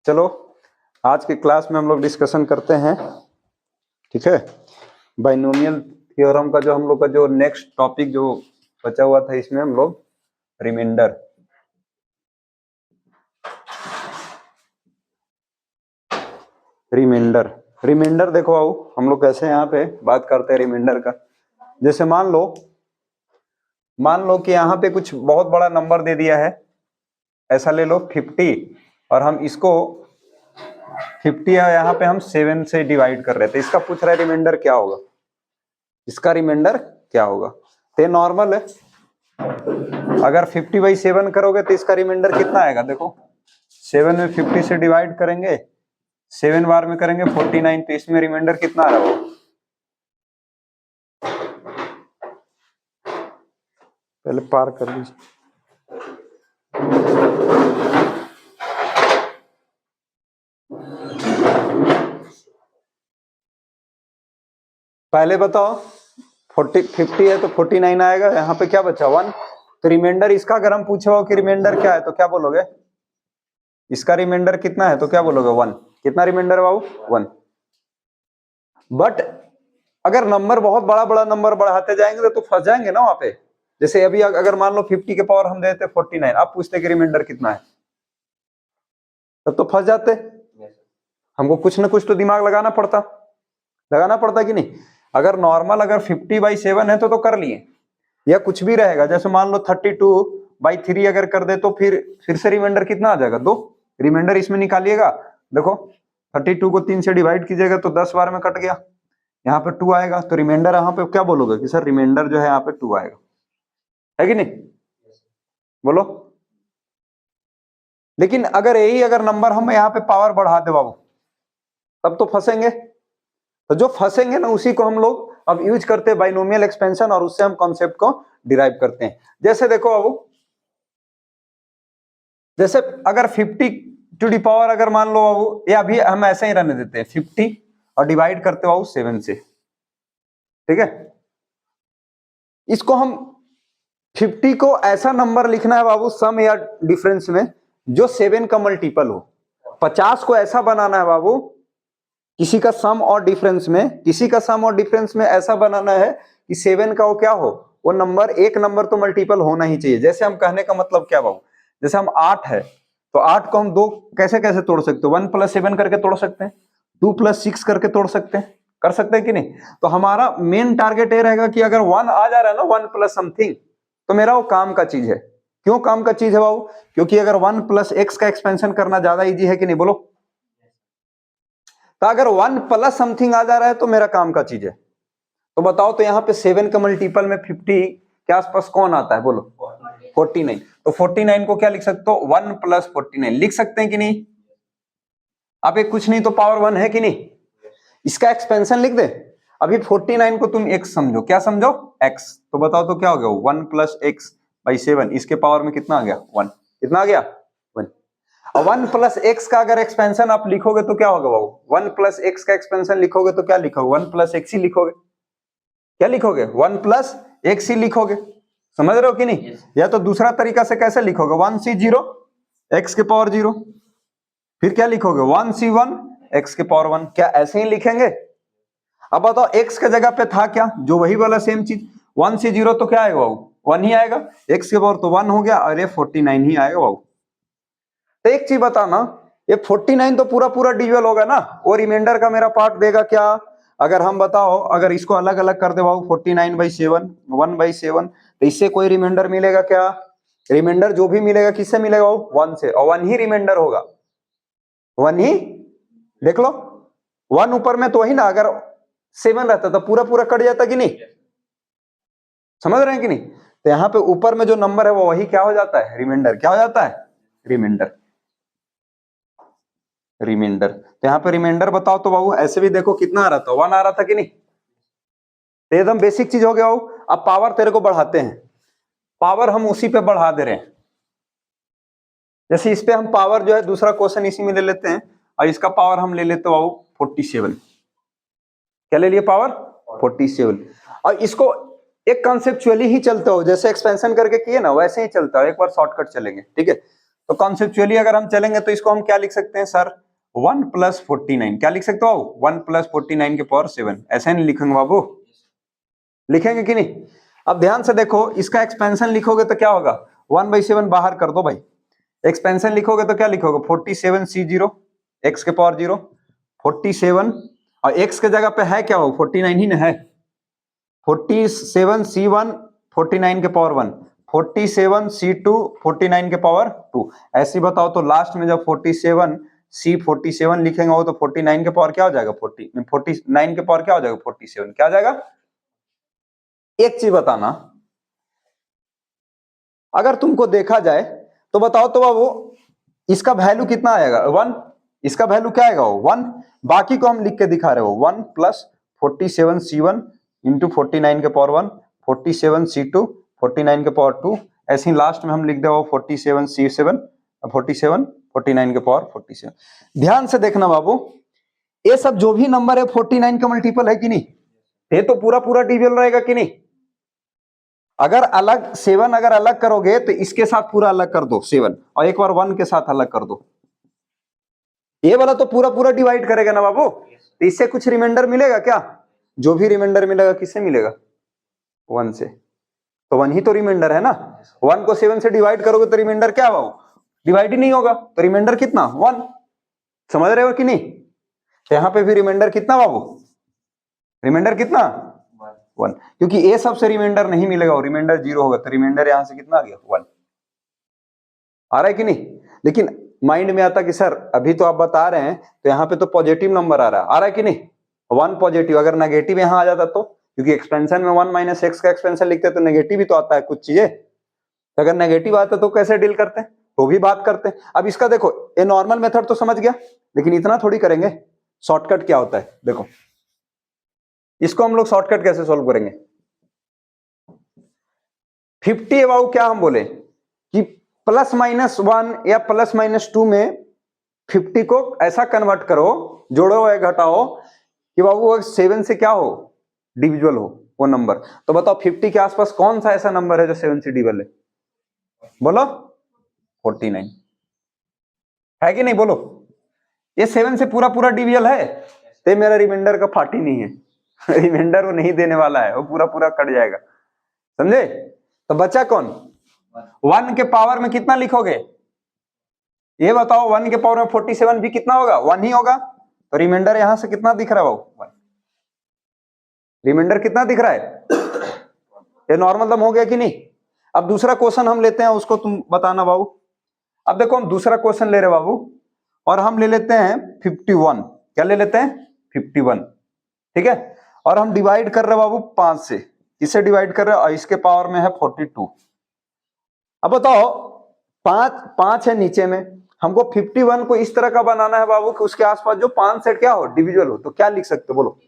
चलो आज की क्लास में हम लोग डिस्कशन करते हैं, ठीक है। बाइनोमियल थ्योरम का जो हम लोग का जो नेक्स्ट टॉपिक जो बचा हुआ था, इसमें हम लोग रिमाइंडर रिमाइंडर देखो आओ, हम लोग कैसे यहाँ पे बात करते हैं रिमाइंडर का। जैसे मान लो कि यहाँ पे कुछ बहुत बड़ा नंबर दे दिया है, ऐसा ले लो 50, और हम इसको 50 है, यहाँ पे हम 7 से डिवाइड कर रहे थे। इसका पूछ रहा है रिमाइंडर क्या होगा, इसका रिमाइंडर क्या होगा। तो ये नॉर्मल है, अगर 50/7 करोगे तो इसका रिमाइंडर कितना आएगा। देखो 7 में 50 से डिवाइड करेंगे, 7 बार में करेंगे 49, तो इसमें रिमाइंडर कितना आ रहा होगा। पहले पार कर लीजिए। पहले बताओ 50 है तो 49 आएगा, यहाँ पे क्या बचा 1। तो रिमाइंडर इसका अगर हम पूछे हो कि रिमाइंडर क्या है तो क्या बोलोगे, इसका रिमाइंडर कितना है तो क्या बोलोगे 1। कितना रिमाइंडर है बाबू 1। बट अगर नंबर बहुत बड़ा बड़ा नंबर बढ़ाते जाएंगे तो फंस जाएंगे ना वहां पे। जैसे अभी अगर मान लो 50 के पावर हम देते 49, आप पूछते कि रिमाइंडर कितना है, तब तो फंस जाते। हमको कुछ ना कुछ तो दिमाग लगाना पड़ता कि नहीं। अगर नॉर्मल अगर 50/7 है तो कर लिए, या कुछ भी रहेगा। जैसे मान लो 32/3 अगर कर दे तो फिर से रिमाइंडर कितना आ जाएगा 2। रिमाइंडर इसमें निकालिएगा, देखो 32 को 3 से डिवाइड कीजिएगा तो 10 बार में कट गया, यहाँ पे 2 आएगा। तो रिमाइंडर यहाँ पे क्या बोलोगे कि सर रिमाइंडर जो है यहाँ पे 2 आएगा, है कि नहीं, बोलो। लेकिन अगर नंबर हम यहाँ पे पावर बढ़ा दे बाबू, तब तो फंसेंगे। तो जो फंसेंगे ना उसी को हम लोग अब यूज करते हैं बाइनोमियल एक्सपेंशन, और उससे हम कॉन्सेप्ट को डिराइव करते हैं। जैसे देखो बाबू, जैसे अगर 50 अगर मान लो बाबू, या अभी हम ऐसे ही रहने देते हैं 50 और डिवाइड करते बाबू 7 से, ठीक है। इसको हम 50 को ऐसा नंबर लिखना है बाबू सम या डिफरेंस में जो 7 का मल्टीपल हो। 50 को ऐसा बनाना है बाबू, किसी का सम और डिफरेंस में ऐसा बनाना है कि 7 का वो क्या हो, वो नंबर एक नंबर तो मल्टीपल होना ही चाहिए। जैसे हम कहने का मतलब क्या बाबू, जैसे हम 8 है तो 8 को हम दो कैसे कैसे तोड़ सकते हो, 1 + 7 करके तोड़ सकते हैं, 2 + 6 करके तोड़ सकते हैं, कर सकते हैं कि नहीं। तो हमारा मेन टारगेट ये रहेगा कि अगर 1 आ जा रहा है ना, 1 + समथिंग, तो मेरा वो काम का चीज है। क्यों काम का चीज है बाबू, क्योंकि अगर 1 + x का एक्सपेंशन करना ज्यादा इजी है कि नहीं, बोलो। तो अगर 1 + समथिंग आ जा रहा है तो मेरा काम का चीज है। तो बताओ, तो यहाँ पे 7 का मल्टीपल में 50 के आसपास कौन आता है, बोलो 49। तो 49 को क्या लिख सकते हो, 1 + 49 लिख सकते हैं कि नहीं। अब एक कुछ नहीं तो पावर 1 है कि नहीं, इसका एक्सपेंशन लिख दे। अभी 49 को तुम x समझो, क्या समझो x। तो बताओ तो क्या हो गया 1 + x/7, इसके पावर में कितना आ गया 1। कितना आ गया 1। और 1 + x का अगर एक्सपेंशन आप लिखोगे तो क्या होगा बाबू, 1 + x का एक्सपेंशन लिखोगे तो क्या लिखोगे, 1 + x ही लिखोगे। क्या लिखोगे 1 + x ही लिखोगे, समझ रहे हो कि नहीं। या तो दूसरा तरीका से कैसे लिखोगे, 1c0 x के पावर 0, फिर क्या लिखोगे 1c1 x के पावर 1, क्या ऐसे ही लिखेंगे। अब बताओ x के जगह पे था क्या, जो वही वाला सेम चीज 1c0, तो क्या आएगा बाबू 1 ही आएगा, x के पावर तो 1 हो गया, और ये 49 ही आएगा बाबू। तो एक चीज बताना, ये 49 तो पूरा पूरा डिविजल होगा ना, वो रिमाइंडर का मेरा पार्ट देगा क्या। अगर हम बताओ, अगर इसको अलग अलग कर दे बाबू 49/7 1/7, तो इससे कोई रिमाइंडर मिलेगा क्या। रिमाइंडर जो भी मिलेगा किससे मिलेगा बाबू 1 से, और 1 ही रिमाइंडर होगा, 1 ही। देख लो 1 ऊपर में तो वही ना, अगर 7 रहता तो पूरा पूरा कट जाता कि नहीं, समझ रहे हैं कि नहीं। तो यहाँ पे ऊपर में जो नंबर है वो वही क्या हो जाता है, रिमाइंडर। क्या हो जाता है, रिमाइंडर। तो यहाँ पे रिमाइंडर बताओ तो बाबू, ऐसे भी देखो कितना आ रहा था 1 आ रहा था कि नहीं। तो एकदम बेसिक चीज हो गया बाबू। अब पावर तेरे को बढ़ाते हैं, पावर हम उसी पे बढ़ा दे रहे हैं। जैसे इस पे हम पावर जो है दूसरा क्वेश्चन इसी में ले लेते हैं, और इसका पावर हम ले लेते बाबू 47। क्या ले लिए पावर 47। और इसको एक कॉन्सेप्चुअली ही चलते हो, जैसे एक्सपेंशन करके किए ना वैसे ही चलता है, एक बार शॉर्टकट चलेंगे, ठीक है। तो कॉन्सेप्चुअली अगर हम चलेंगे तो इसको हम क्या लिख सकते हैं सर, 1 + 49, क्या लिख सकते हो 1 + 49 के पावर 7, ऐसे नहीं लिखेंगे बाबू, लिखेंगे कि नहीं। अब ध्यान से देखो, इसका एक्सपेंशन लिखोगे तो क्या होगा, 1/7 बाहर कर दो भाई, एक्सपेंशन लिखोगे तो क्या लिखोगे 47C0 x के पावर 0, 47 और x के जगह पे है क्या हो 49 ही ना है, 47C1 49 के पावर 1, 47C2 49 के पावर 2। ऐसे बताओ तो लास्ट में जब 47C47 लिखेंगे हो तो 49 के पावर क्या हो जाएगा 49 के पावर क्या हो जाएगा 47, क्या हो जाएगा। एक चीज बताना, अगर तुमको देखा जाए तो बताओ तो बाबू इसका वैल्यू कितना आएगा 1, इसका वैल्यू क्या आएगा 1, बाकी को हम लिख के दिखा रहे हो 1 + 47C1 × 49 के पावर 1, 47C2 49 के पावर 2, ऐसे ही लास्ट में हम लिख दे 47C7 47 49 के पावर 47। ध्यान से देखना बाबू, ये सब जो भी नंबर है 49 का मल्टीपल है कि नहीं, ये तो पूरा पूरा डिविजल रहेगा कि नहीं। अगर अलग 7 अगर अलग करोगे तो इसके साथ पूरा अलग कर दो 7 और एक बार 1 के साथ अलग कर दो, ये वाला तो पूरा पूरा डिवाइड करेगा ना बाबू, तो इससे कुछ रिमाइंडर मिलेगा क्या, जो भी रिमाइंडर मिलेगा किससे मिलेगा 1 से, तो 1 ही तो रिमाइंडर है ना, 1 को 7 से डिवाइड करोगे तो रिमाइंडर क्या होगा, डिवाइड ही नहीं होगा, तो रिमाइंडर कितना 1, समझ रहे हो कि नहीं। तो यहां पे भी रिमाइंडर कितना बाबू, रिमाइंडर कितना 1, क्योंकि ए सब से रिमाइंडर नहीं मिलेगा, रिमाइंडर 0 होगा, तो रिमाइंडर यहां से कितना आ गया 1, आ रहा है कि नहीं। लेकिन माइंड में आता कि सर अभी तो आप बता रहे हैं तो यहाँ पे तो पॉजिटिव नंबर आ रहा है कि नहीं, 1 पॉजिटिव, अगर नेगेटिव यहाँ आ जाता तो, क्योंकि एक्सपेंशन में 1 - x का एक्सपेंशन लिखते तो नेगेटिव ही तो आता है कुछ चीजें, तो अगर नेगेटिव आता तो कैसे डील करते हैं, तो भी बात करते हैं। अब इसका देखो, ये नॉर्मल मेथड तो समझ गया, लेकिन इतना थोड़ी करेंगे, शॉर्टकट क्या होता है देखो, इसको हम लोग शॉर्टकट कैसे सोल्व करेंगे। 50 अबाउ क्या हम बोले कि +-1 या +-2 में 50 को ऐसा कन्वर्ट करो, जोड़ो या घटाओ कि बाबू 7 से क्या हो डिविजिबल हो वो नंबर। तो बताओ 50 के आसपास कौन सा ऐसा नंबर है जो 7 से डिविजिबल है, बोलो 49 है कि नहीं, बोलो ये 7 से पूरा पूरा डिविजिबल है, तो मेरा रिमाइंडर का 40 नहीं है रिमाइंडर वो नहीं देने वाला है, वो पूरा पूरा कट जाएगा, समझे। तो बचा कौन, 1 के पावर में कितना लिखोगे, ये बताओ 1 के पावर में 47 भी कितना होगा 1 ही होगा, तो रिमाइंडर यहां से कितना दिख रहा है बाबू, रिमाइंडर कितना दिख रहा है ये नॉर्मल दम हो गया कि नहीं। अब दूसरा क्वेश्चन हम लेते हैं, उसको तुम बताना बाबू। अब देखो हम दूसरा क्वेश्चन ले रहे बाबू, और हम ले लेते हैं 51, क्या ले लेते हैं 51, ठीक है, और हम डिवाइड कर रहे बाबू 5 से, किससे डिवाइड कर रहे हैं, और इसके पावर में है 42। अब बताओ 5 है नीचे में, हमको 51 को इस तरह का बनाना है बाबू कि उसके आसपास जो 5 से क्या हो डिविजिबल हो, तो क्या लिख सकते हो बोलो,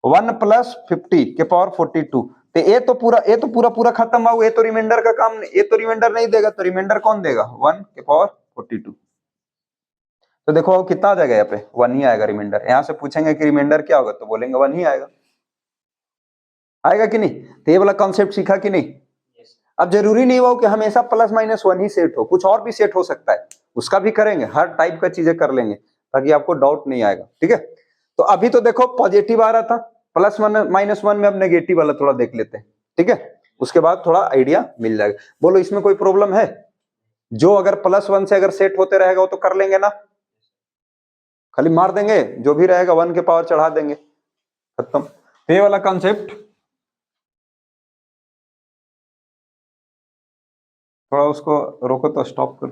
1 + 50 के पावर 42। तो ये तो पूरा पूरा खत्म हुआ, ये तो रिमाइंडर का काम, ये तो रिमाइंडर नहीं देगा, तो रिमाइंडर कौन देगा 1 के पावर 42। तो देखो कितना आ जाएगा, यहाँ पे 1 ही आएगा रिमाइंडर। यहाँ से पूछेंगे कि रिमाइंडर क्या होगा, तो बोलेंगे 1 ही आएगा, आएगा कि नहीं। तो ये वाला कॉन्सेप्ट सीखा कि नहीं। अब जरूरी नहीं हो कि हमेशा +-1 ही सेट हो, कुछ और भी सेट हो सकता है, उसका भी करेंगे, हर टाइप का चीजें कर लेंगे ताकि आपको डाउट नहीं आएगा, ठीक है। तो अभी तो देखो पॉजिटिव आ रहा था, +1 - 1 में अब नेगेटिव वाला थोड़ा देख लेते हैं, ठीक है, उसके बाद थोड़ा आइडिया मिल जाएगा। बोलो इसमें कोई प्रॉब्लम है, जो अगर +1 से अगर सेट होते रहेगा वो तो कर लेंगे ना, खाली मार देंगे, जो भी रहेगा 1 के पावर चढ़ा देंगे, खत्म। तो ये वाला कॉन्सेप्ट थोड़ा उसको रोको तो स्टॉप करो।